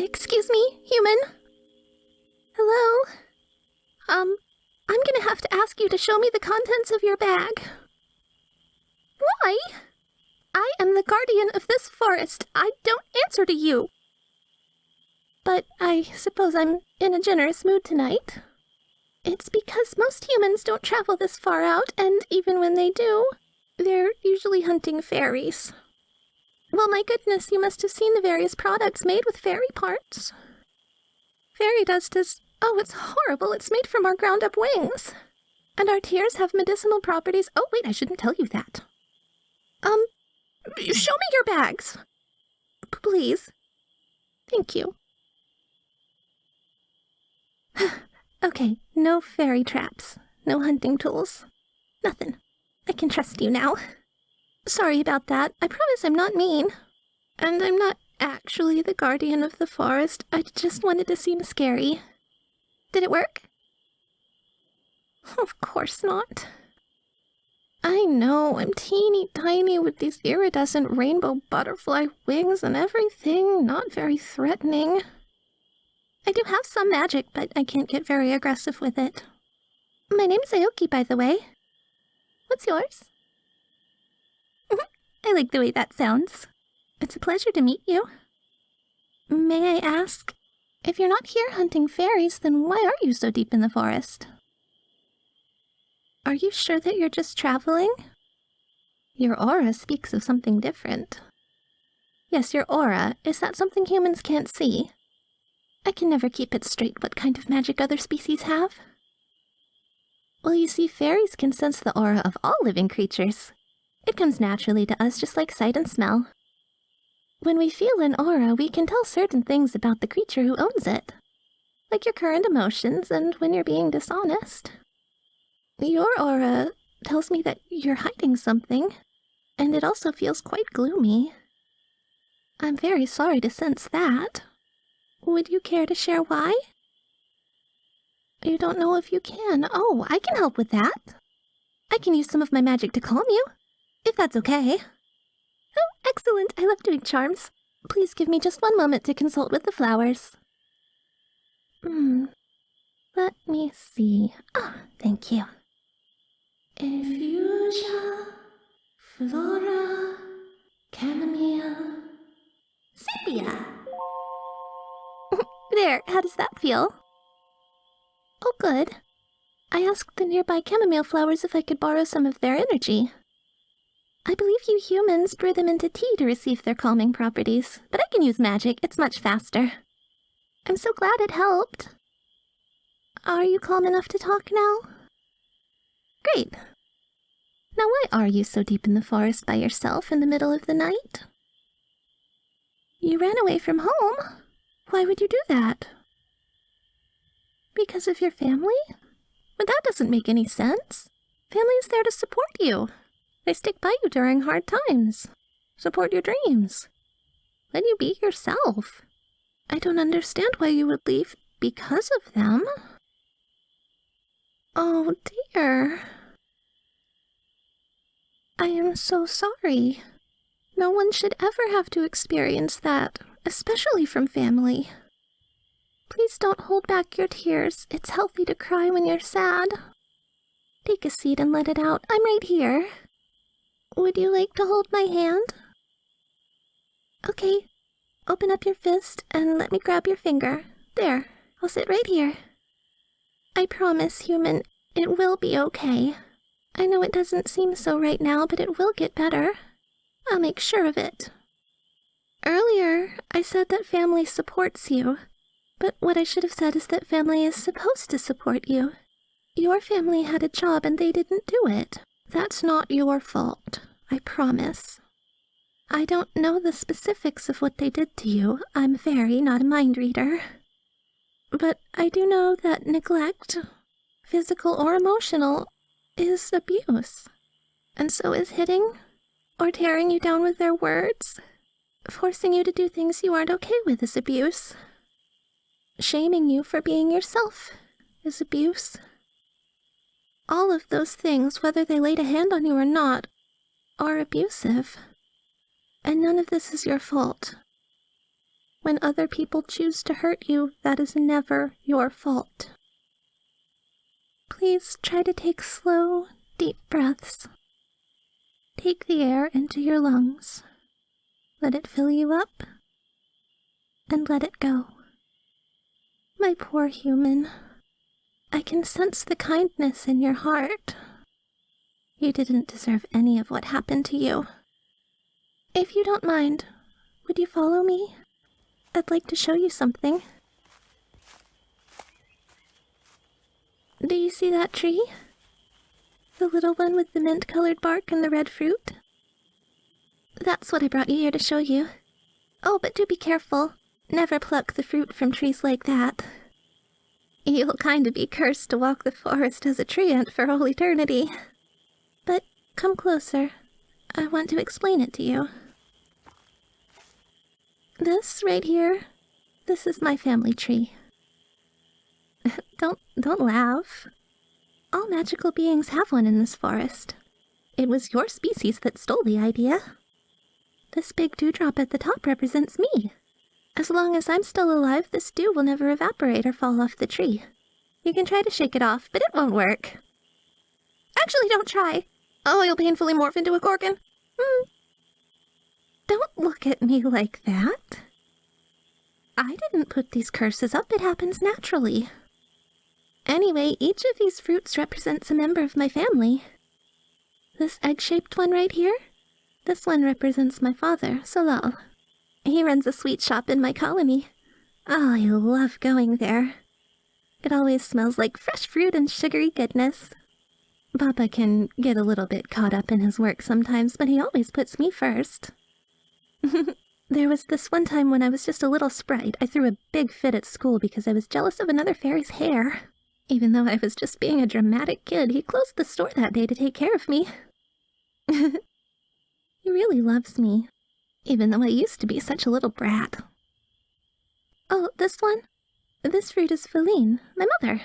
Excuse me, human? Hello? I'm gonna have to ask you to show me the contents of your bag. Why? I am the guardian of this forest. I don't answer to you. But I suppose I'm in a generous mood tonight. It's because most humans don't travel this far out, and even when they do, they're usually hunting fairies. Well, my goodness, you must have seen the various products made with fairy parts. Fairy dust is... oh, it's horrible. It's made from our ground-up wings. And our tears have medicinal properties. Oh, wait, I shouldn't tell you that. Show me your bags. Please. Thank you. Okay, no fairy traps. No hunting tools. Nothing. I can trust you now. Sorry about that. I promise I'm not mean. And I'm not actually the guardian of the forest. I just wanted to seem scary. Did it work? Of course not. I know, I'm teeny tiny with these iridescent rainbow butterfly wings and everything. Not very threatening. I do have some magic, but I can't get very aggressive with it. My name's Aoki, by the way. What's yours? I like the way that sounds. It's a pleasure to meet you. May I ask, if you're not here hunting fairies, then why are you so deep in the forest? Are you sure that you're just traveling? Your aura speaks of something different. Yes, your aura. Is that something humans can't see? I can never keep it straight what kind of magic other species have. Well, you see, fairies can sense the aura of all living creatures. It comes naturally to us just like sight and smell. When we feel an aura, we can tell certain things about the creature who owns it. Like your current emotions and when you're being dishonest. Your aura tells me that you're hiding something, and it also feels quite gloomy. I'm very sorry to sense that. Would you care to share why? You don't know if you can. Oh, I can help with that. I can use some of my magic to calm you, if that's okay. Oh, excellent. I love doing charms. Please give me just one moment to consult with the flowers. Let me see. Ah, thank you. Effusia, flora, chamomile, sepia. There, how does that feel? Oh, good. I asked the nearby chamomile flowers if I could borrow some of their energy. I believe you humans brew them into tea to receive their calming properties, but I can use magic. It's much faster. I'm so glad it helped. Are you calm enough to talk now? Great. Now why are you so deep in the forest by yourself in the middle of the night? You ran away from home? Why would you do that? Because of your family? But that doesn't make any sense. Family is there to support you. They stick by you during hard times. Support your dreams. Let you be yourself. I don't understand why you would leave because of them. Oh dear. I am so sorry. No one should ever have to experience that, especially from family. Please don't hold back your tears. It's healthy to cry when you're sad. Take a seat and let it out. I'm right here. Would you like to hold my hand? Okay. Open up your fist and let me grab your finger. There. I'll sit right here. I promise, human, it will be okay. I know it doesn't seem so right now, but it will get better. I'll make sure of it. Earlier, I said that family supports you, but what I should have said is that family is supposed to support you. Your family had a job and they didn't do it. That's not your fault, I promise. I don't know the specifics of what they did to you. I'm not a mind reader. But I do know that neglect, physical or emotional, is abuse. And so is hitting, or tearing you down with their words. Forcing you to do things you aren't okay with is abuse. Shaming you for being yourself is abuse. All of those things, whether they laid a hand on you or not, are abusive. And none of this is your fault. When other people choose to hurt you, that is never your fault. Please try to take slow, deep breaths. Take the air into your lungs. Let it fill you up, and let it go. My poor human, I can sense the kindness in your heart. You didn't deserve any of what happened to you. If you don't mind, would you follow me? I'd like to show you something. Do you see that tree? The little one with the mint-colored bark and the red fruit? That's what I brought you here to show you. Oh, but do be careful. Never pluck the fruit from trees like that. You'll kinda be cursed to walk the forest as a tree ant for all eternity. But come closer. I want to explain it to you. This right here, this is my family tree. Don't laugh. All magical beings have one in this forest. It was your species that stole the idea. This big dewdrop at the top represents me. As long as I'm still alive, this dew will never evaporate or fall off the tree. You can try to shake it off, but it won't work. Actually, don't try. Oh, you'll painfully morph into a gorgon. Don't look at me like that. I didn't put these curses up. It happens naturally. Anyway, each of these fruits represents a member of my family. This egg-shaped one right here? This one represents my father, Solal. He runs a sweet shop in my colony. Oh, I love going there. It always smells like fresh fruit and sugary goodness. Papa can get a little bit caught up in his work sometimes, but he always puts me first. There was this one time when I was just a little sprite. I threw a big fit at school because I was jealous of another fairy's hair. Even though I was just being a dramatic kid, he closed the store that day to take care of me. He really loves me, even though I used to be such a little brat. Oh, this one? This fruit is Feline, my mother.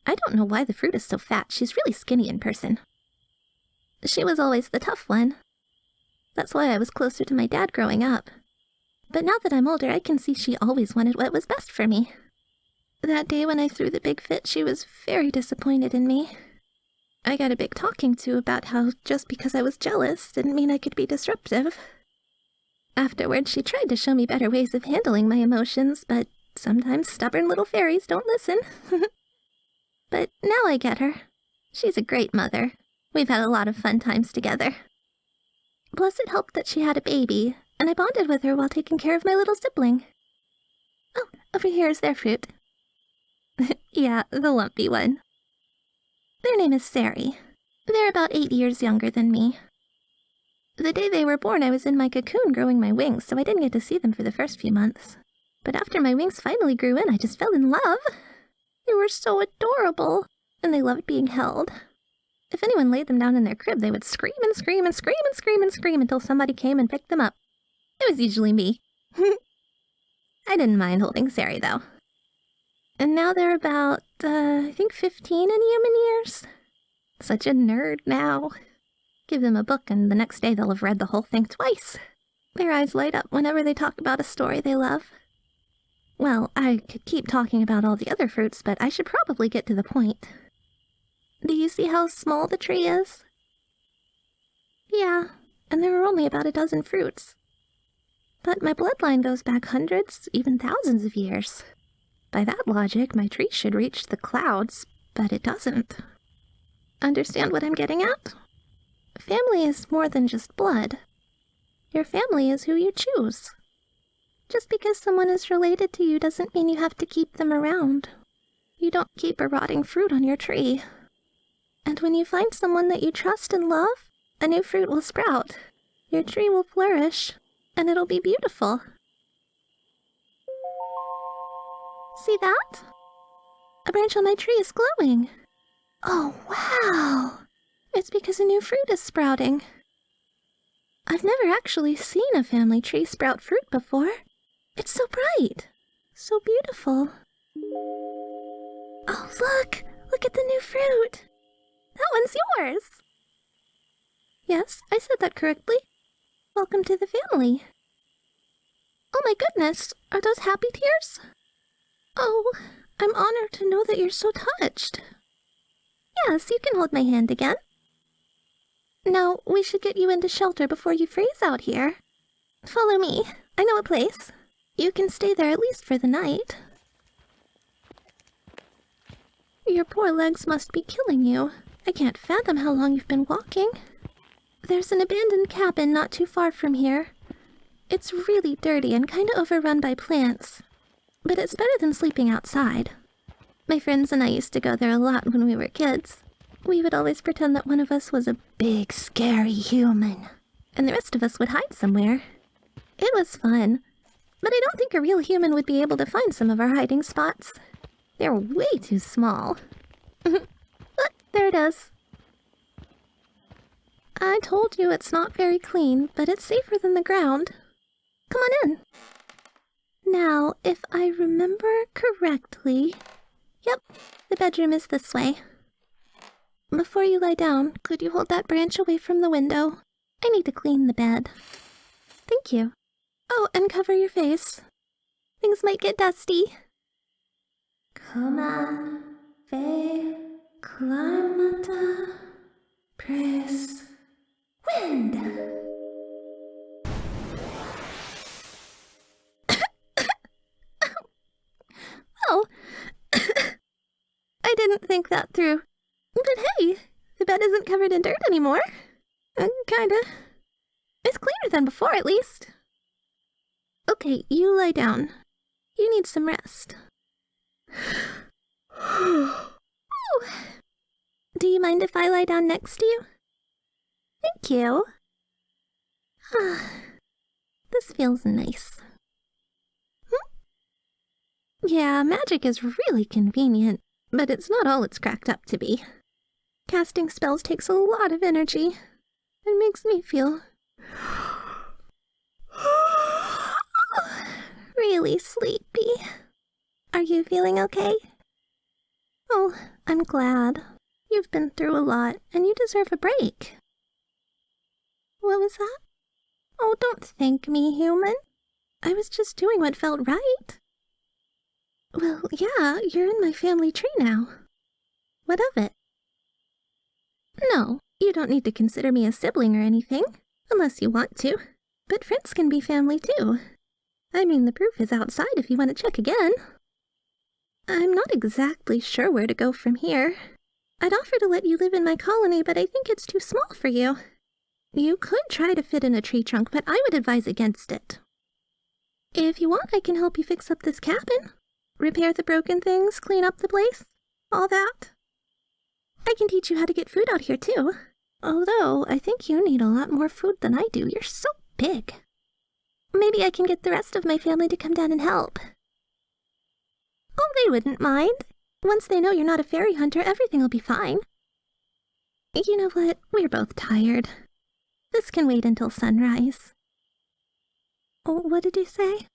I don't know why the fruit is so fat. She's really skinny in person. She was always the tough one. That's why I was closer to my dad growing up. But now that I'm older, I can see she always wanted what was best for me. That day when I threw the big fit, she was very disappointed in me. I got a big talking to about how just because I was jealous didn't mean I could be disruptive. Afterwards, she tried to show me better ways of handling my emotions, but sometimes stubborn little fairies don't listen. But now I get her. She's a great mother. We've had a lot of fun times together. Plus, it helped that she had a baby, and I bonded with her while taking care of my little sibling. Oh, over here is their fruit. Yeah, the lumpy one. Their name is Sari. They're about 8 years younger than me. The day they were born, I was in my cocoon growing my wings, so I didn't get to see them for the first few months. But after my wings finally grew in, I just fell in love. They were so adorable, and they loved being held. If anyone laid them down in their crib, they would scream and scream and scream and scream and scream until somebody came and picked them up. It was usually me. I didn't mind holding Sari, though. And now they're about, I think 15 in human years. Such a nerd now. Give them a book and the next day they'll have read the whole thing twice. Their eyes light up whenever they talk about a story they love. Well, I could keep talking about all the other fruits, but I should probably get to the point. Do you see how small the tree is? Yeah, and there are only about a dozen fruits. But my bloodline goes back hundreds, even thousands of years. By that logic, my tree should reach the clouds, but it doesn't. Understand what I'm getting at? Family is more than just blood. Your family is who you choose. Just because someone is related to you doesn't mean you have to keep them around. You don't keep a rotting fruit on your tree. And when you find someone that you trust and love, a new fruit will sprout. Your tree will flourish, and it'll be beautiful. See that? A branch on my tree is glowing. Oh, wow! It's because a new fruit is sprouting. I've never actually seen a family tree sprout fruit before. It's so bright, so beautiful. Oh, look! Look at the new fruit! That one's yours! Yes, I said that correctly. Welcome to the family. Oh my goodness, are those happy tears? Oh, I'm honored to know that you're so touched. Yes, you can hold my hand again. Now, we should get you into shelter before you freeze out here. Follow me. I know a place. You can stay there at least for the night. Your poor legs must be killing you. I can't fathom how long you've been walking. There's an abandoned cabin not too far from here. It's really dirty and kind of overrun by plants. But it's better than sleeping outside. My friends and I used to go there a lot when we were kids. We would always pretend that one of us was a big, scary human, and the rest of us would hide somewhere. It was fun, but I don't think a real human would be able to find some of our hiding spots. They're way too small. Look, there it is. I told you it's not very clean, but it's safer than the ground. Come on in. Now, if I remember correctly... Yep, the bedroom is this way. Before you lie down, could you hold that branch away from the window? I need to clean the bed. Thank you. Oh, and cover your face. Things might get dusty. Come on, Faye, climata, press, wind. Oh, I didn't think that through. But hey, the bed isn't covered in dirt anymore. Kinda. It's cleaner than before, at least. Okay, you lie down. You need some rest. Do you mind if I lie down next to you? Thank you. This feels nice. Yeah, magic is really convenient, but it's not all it's cracked up to be. Casting spells takes a lot of energy. It makes me feel... really sleepy. Are you feeling okay? Oh, I'm glad. You've been through a lot, and you deserve a break. What was that? Oh, don't thank me, human. I was just doing what felt right. Well, yeah, you're in my family tree now. What of it? No, you don't need to consider me a sibling or anything, unless you want to. But friends can be family too. I mean, the proof is outside if you want to check again. I'm not exactly sure where to go from here. I'd offer to let you live in my colony, but I think it's too small for you. You could try to fit in a tree trunk, but I would advise against it. If you want, I can help you fix up this cabin. Repair the broken things, clean up the place, all that. I can teach you how to get food out here too. Although, I think you need a lot more food than I do. You're so big. Maybe I can get the rest of my family to come down and help. Oh, they wouldn't mind. Once they know you're not a fairy hunter, everything will be fine. You know what? We're both tired. This can wait until sunrise. Oh, what did you say?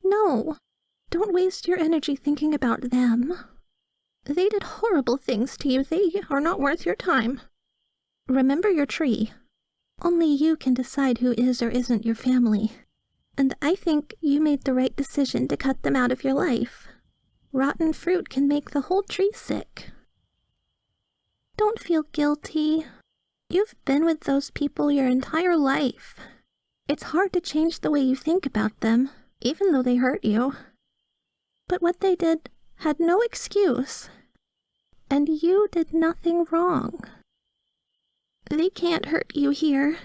No. Don't waste your energy thinking about them. They did horrible things to you. They are not worth your time. Remember your tree. Only you can decide who is or isn't your family. And I think you made the right decision to cut them out of your life. Rotten fruit can make the whole tree sick. Don't feel guilty. You've been with those people your entire life. It's hard to change the way you think about them, even though they hurt you. But what they did had no excuse. And you did nothing wrong. They can't hurt you here.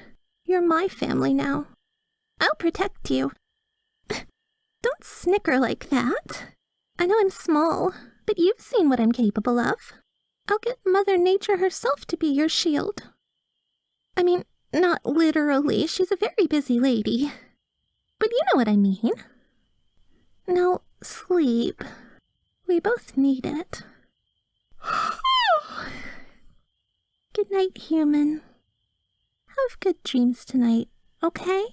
You're my family now. I'll protect you. Don't snicker like that. I know I'm small, but you've seen what I'm capable of. I'll get Mother Nature herself to be your shield. I mean, not literally. She's a very busy lady. But you know what I mean. Now, sleep. We both need it. Good night, human. Have good dreams tonight, okay?